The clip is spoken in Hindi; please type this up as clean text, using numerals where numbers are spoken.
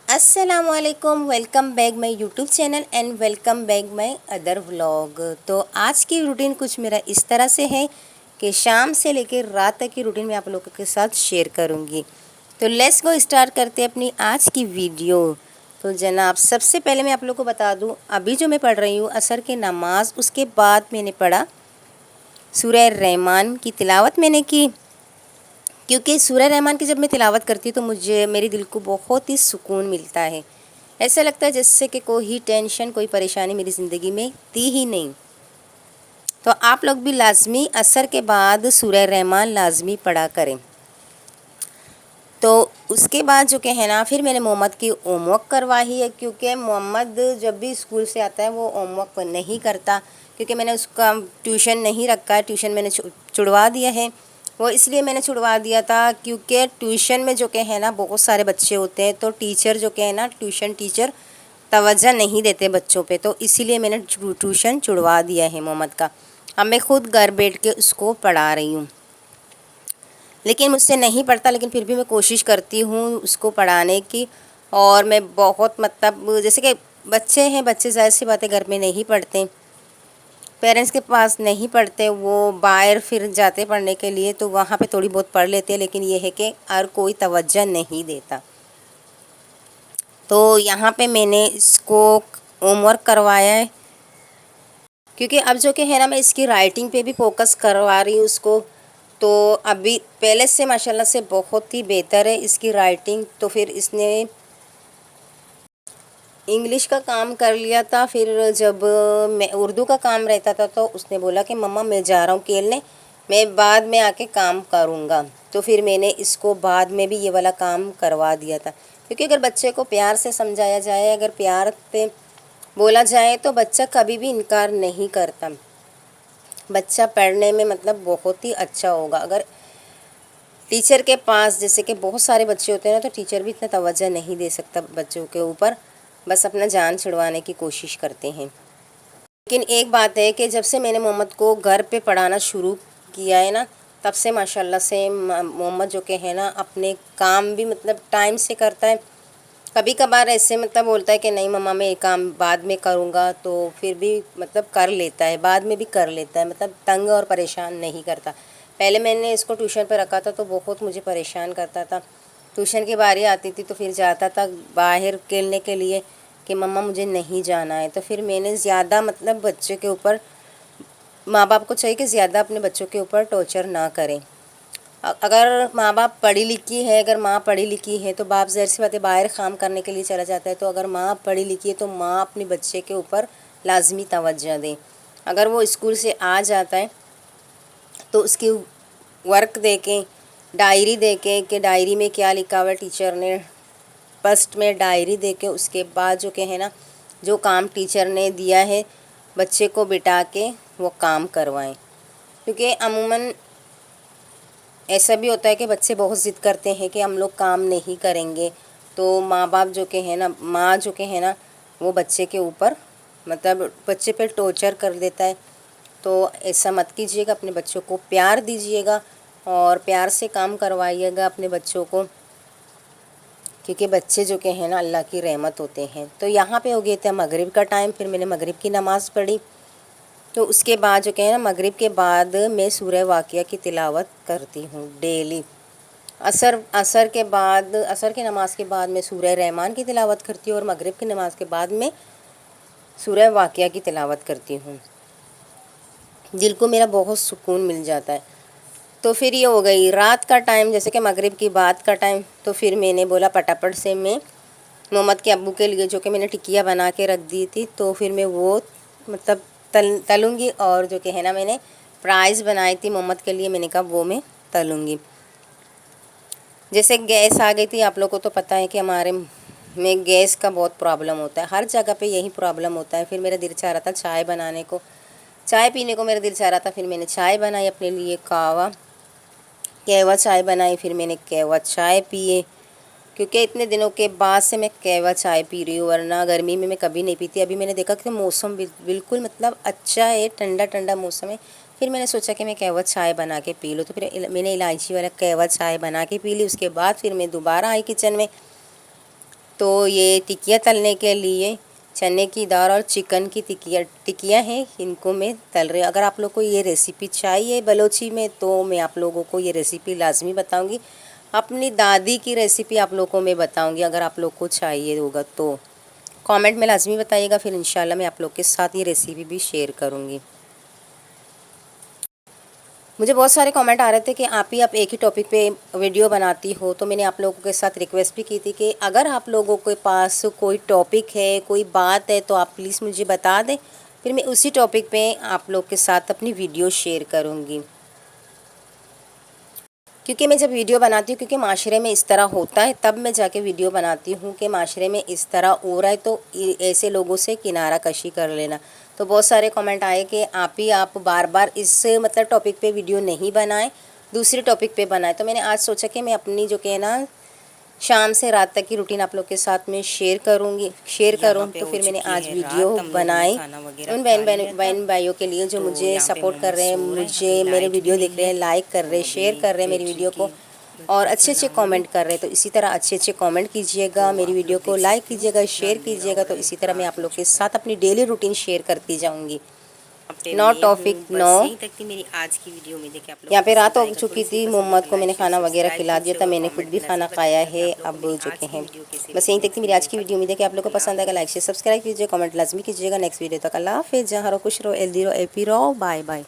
अस्सलामुअलैकुम, welcome back my YouTube channel and welcome back my other vlog. तो आज की रूटीन कुछ मेरा इस तरह से है कि शाम से लेकर रात तक की रूटीन मैं आप लोगों के साथ शेयर करूंगी। तो लेट्स गो स्टार्ट करते हैं अपनी आज की वीडियो। तो जनाब, सबसे पहले मैं आप लोगों को बता दूं, अभी जो मैं पढ़ रही हूँ असर की नमाज, उसके बाद मैंने पढ़ा सूरह रहमान की तिलावत मैंने की। क्योंकि सूरह रहमान की जब मैं तिलावत करती हूँ तो मुझे मेरे दिल को बहुत ही सुकून मिलता है। ऐसा लगता है जैसे कि कोई टेंशन, कोई परेशानी मेरी ज़िंदगी में थी ही नहीं। तो आप लोग भी लाजमी असर के बाद सूरह रहमान लाजमी पढ़ा करें। तो उसके बाद जो कि है ना, फिर मैंने मोहम्मद की होमवर्क करवाई है, क्योंकि मोहम्मद जब भी स्कूल से आता है वो होमवर्क नहीं करता, क्योंकि मैंने उसका ट्यूशन नहीं रखा है। ट्यूशन मैंने छुड़वा दिया है। वो इसलिए मैंने छुड़वा दिया था क्योंकि ट्यूशन में जो कि है ना बहुत सारे बच्चे होते हैं, तो टीचर जो कि है ना, ट्यूशन टीचर तवज्जो नहीं देते बच्चों पे, तो इसीलिए मैंने ट्यूशन छुड़वा दिया है मोहम्मद का। अब मैं खुद घर बैठ के उसको पढ़ा रही हूँ, लेकिन मुझसे नहीं पढ़ता, लेकिन फिर भी मैं कोशिश करती हूँ उसको पढ़ाने की। और मैं बहुत मतलब जैसे कि बच्चे हैं, बच्चे ज़ाहिर सी बातें घर में नहीं पढ़ते, पेरेंट्स के पास नहीं पढ़ते, वो बाहर फिर जाते पढ़ने के लिए, तो वहाँ पे थोड़ी बहुत पढ़ लेते हैं, लेकिन ये है कि हर कोई तवज्जो नहीं देता। तो यहाँ पे मैंने इसको होमवर्क करवाया है, क्योंकि अब जो कि है ना, मैं इसकी राइटिंग पे भी फोकस करवा रही हूँ उसको। तो अभी पहले से माशाल्लाह से बहुत ही बेहतर है इसकी राइटिंग। तो फिर इसने इंग्लिश का काम कर लिया था, फिर जब मैं उर्दू का काम रहता था तो उसने बोला कि मम्मा मैं जा रहा हूँ खेलने, मैं बाद में आके काम करूँगा। तो फिर मैंने इसको बाद में भी ये वाला काम करवा दिया था, क्योंकि अगर बच्चे को प्यार से समझाया जाए, अगर प्यार से बोला जाए, तो बच्चा कभी भी इनकार नहीं करता। बच्चा पढ़ने में मतलब बहुत ही अच्छा होगा। अगर टीचर के पास, जैसे कि बहुत सारे बच्चे होते हैं ना, तो टीचर भी इतना तवज्जो नहीं दे सकता बच्चों के ऊपर, बस अपना जान छुड़वाने की कोशिश करते हैं। लेकिन एक बात है कि जब से मैंने मोहम्मद को घर पे पढ़ाना शुरू किया है ना, तब से माशाल्लाह से मोहम्मद जो कि है ना, अपने काम भी मतलब टाइम से करता है। कभी कभार ऐसे मतलब बोलता है कि नहीं मम्मा मैं ये काम बाद में करूँगा, तो फिर भी मतलब कर लेता है, बाद में भी कर लेता है, मतलब तंग और परेशान नहीं करता। पहले मैंने इसको ट्यूशन पर रखा था तो बहुत मुझे परेशान करता था। ट्यूशन की बारी आती थी तो फिर जाता था बाहर खेलने के लिए कि मम्मा मुझे नहीं जाना है। तो फिर मैंने ज़्यादा मतलब बच्चे के ऊपर, माँ बाप को चाहिए कि ज़्यादा अपने बच्चों के ऊपर टॉर्चर ना करें। अगर माँ बाप पढ़ी लिखी है, अगर माँ पढ़ी लिखी है तो बाप ज़ाहिर सी बात है बाहर काम करने के लिए चला जाता है। तो अगर माँ पढ़ी लिखी है तो माँ अपने बच्चे के ऊपर लाजमी तवज्जो दें। अगर वो स्कूल से आ जाता है तो उसकी वर्क देखें, डायरी देखें कि डायरी में क्या लिखा हुआ है टीचर ने। फर्स्ट में डायरी देखें, उसके बाद जो कि है ना, जो काम टीचर ने दिया है बच्चे को बिठा के वो काम करवाएं। क्योंकि अमूमन ऐसा भी होता है कि बच्चे बहुत ज़िद करते हैं कि हम लोग काम नहीं करेंगे, तो माँ बाप जो के हैं ना, माँ जो के हैं ना, वो बच्चे के ऊपर मतलब बच्चे पे टॉर्चर कर देता है। तो ऐसा मत कीजिएगा, अपने बच्चों को प्यार दीजिएगा और प्यार से काम करवाइएगा अपने बच्चों को, क्योंकि बच्चे जो के हैं ना अल्लाह की रहमत होते हैं। तो यहाँ पे हो गया था मगरिब का टाइम, फिर मैंने मगरिब की नमाज़ पढ़ी। तो उसके बाद जो है ना, मगरिब के बाद मैं सूरह वाक़िया की तिलावत करती हूँ डेली। असर के बाद, असर की नमाज़ के बाद मैं सूरह रहमान की तिलावत करती हूँ, और मगरिब की नमाज़ के बाद मैं सूरह वाक़िया की तिलावत करती हूँ। दिल को मेरा बहुत सुकून मिल जाता है। तो फिर ये हो गई रात का टाइम, जैसे कि मगरिब की बात का टाइम। तो फिर मैंने बोला फटाफट से मैं मोहम्मद के अब्बू के लिए जो कि मैंने टिकिया बना के रख दी थी, तो फिर मैं वो मतलब तलूँगी। और जो कि है ना, मैंने फ्राइज़ बनाई थी मोहम्मद के लिए, मैंने कहा वो मैं तलूँगी। जैसे गैस आ गई थी, आप लोग को तो पता है कि हमारे में गैस का बहुत प्रॉब्लम होता है, हर जगह पे यही प्रॉब्लम होता है। फिर मेरा दिल चाह रहा था चाय बनाने को, चाय पीने को मेरा दिल चाह रहा था। फिर मैंने चाय बनाई अपने लिए, कहवा चाय बनाई। फिर मैंने कहवा चाय पिए, क्योंकि इतने दिनों के बाद से मैं कहवा चाय पी रही हूँ, वरना गर्मी में मैं कभी नहीं पीती। अभी मैंने देखा कि मौसम बिल्कुल मतलब अच्छा है, ठंडा ठंडा मौसम है। फिर मैंने सोचा कि मैं कहवा चाय बना के पी लूँ, तो फिर मैंने इलायची वाला कहवा चाय बना के पी ली। उसके बाद फिर मैं दोबारा आई किचन में, तो ये टिकिया तलने के लिए चने की दाल और चिकन की टिकिया हैं, इनको मैं तल रही हूँ। अगर आप लोग को ये रेसिपी चाहिए बलोची में तो मैं आप लोगों को ये रेसिपी लाजमी बताऊँगी। अपनी दादी की रेसिपी आप लोगों को मैं बताऊँगी, अगर आप लोग को चाहिए होगा तो कमेंट में लाजमी बताइएगा। फिर इंशाल्लाह मैं आप लोग के साथ ये रेसिपी भी शेयर करूँगी। मुझे बहुत सारे कमेंट आ रहे थे कि आप एक ही टॉपिक पे वीडियो बनाती हो, तो मैंने आप लोगों के साथ रिक्वेस्ट भी की थी कि अगर आप लोगों के पास कोई टॉपिक है, कोई बात है, तो आप प्लीज़ मुझे बता दें, फिर मैं उसी टॉपिक पे आप लोग के साथ अपनी वीडियो शेयर करूँगी। क्योंकि मैं जब वीडियो बनाती हूँ, क्योंकि माशरे में इस तरह होता है, तब मैं जाके वीडियो बनाती हूँ कि माशरे में इस तरह हो रहा है, तो ऐसे लोगों से किनारा कशी कर लेना। तो बहुत सारे कमेंट आए कि आप बार बार इस मतलब टॉपिक पे वीडियो नहीं बनाएं, दूसरे टॉपिक पे बनाएं। तो मैंने आज सोचा कि मैं अपनी जो कि ना शाम से रात तक की रूटीन आप लोग के साथ में शेयर करूं। तो फिर मैंने आज वीडियो बनाई उन बहन भाइयों के लिए जो मुझे सपोर्ट कर रहे हैं, मुझे मेरे वीडियो देख रहे हैं, लाइक कर रहे हैं, शेयर कर रहे हैं मेरी वीडियो को, और अच्छे अच्छे कमेंट कर रहे हैं। तो इसी तरह अच्छे अच्छे कमेंट कीजिएगा, मेरी वीडियो को लाइक कीजिएगा, शेयर कीजिएगा। तो इसी तरह मैं आप लोग के साथ अपनी डेली रूटीन शेयर करती जाऊँगी। No topic no. यहीं तक थी मेरी आज की वीडियो में। देखिए आप लोग यहाँ पे रात हो चुकी थी, मोहम्मद को मैंने खाना वगैरह खिला दिया था, मैंने खुद भी खाना खाया है। अब जो कि है बस यहीं तक थी मेरी आज की वीडियो। उम्मीद है कि आप लोगों को पसंद आएगा। लाइक शेयर सब्सक्राइब कीजिए, कमेंट लाजमी कीजिएगा। नेक्स्ट वीडियो तक अल्लाह हाफिज़। जहाँ रहो खुश रहो, हेल्दी रहो, हैप्पी रहो। Bye bye.